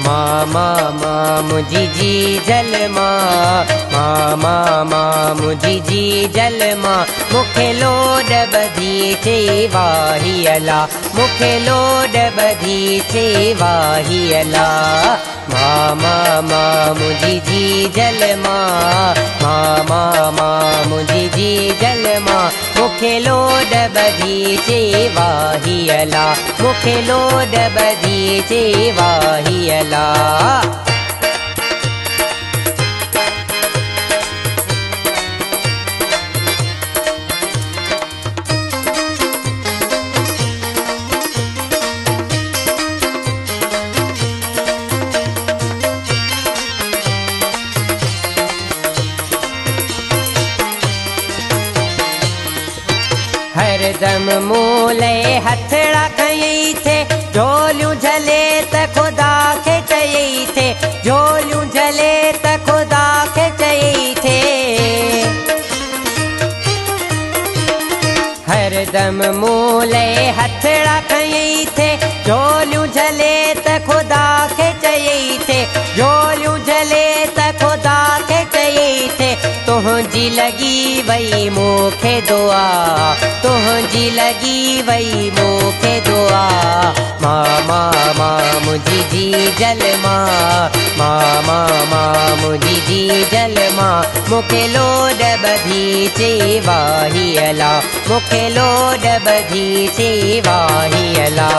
मां मुझी जी जल मां मुझी जी जल मुखे लोड बधी थे वाही अला मुखे लोड बधी थे वाही अला मां मुझी जी जल मां मुझी जी जल मुखे लोड बधी थे वाही अला मुखे लोड बधी थे वाही अला। हरदम मूले हथड़ा खई थे झोलियूं झले त खुदा खे चई थे झोलियूं झले त खुदा खे चई थे हरदम मूले हथड़ा खई थे झोलियूं झले त खुदा खे चई थे झोलियूं झले त खुदा खे चई थे तुझी लगी वई मूंखे दुआ तुझी लगी वई मूंखे दुआ मां मुझी जी जल मां मुझी जी जल मुखे लोड बधी थे वाही अला मुखे लोड बधी थे वाही अला।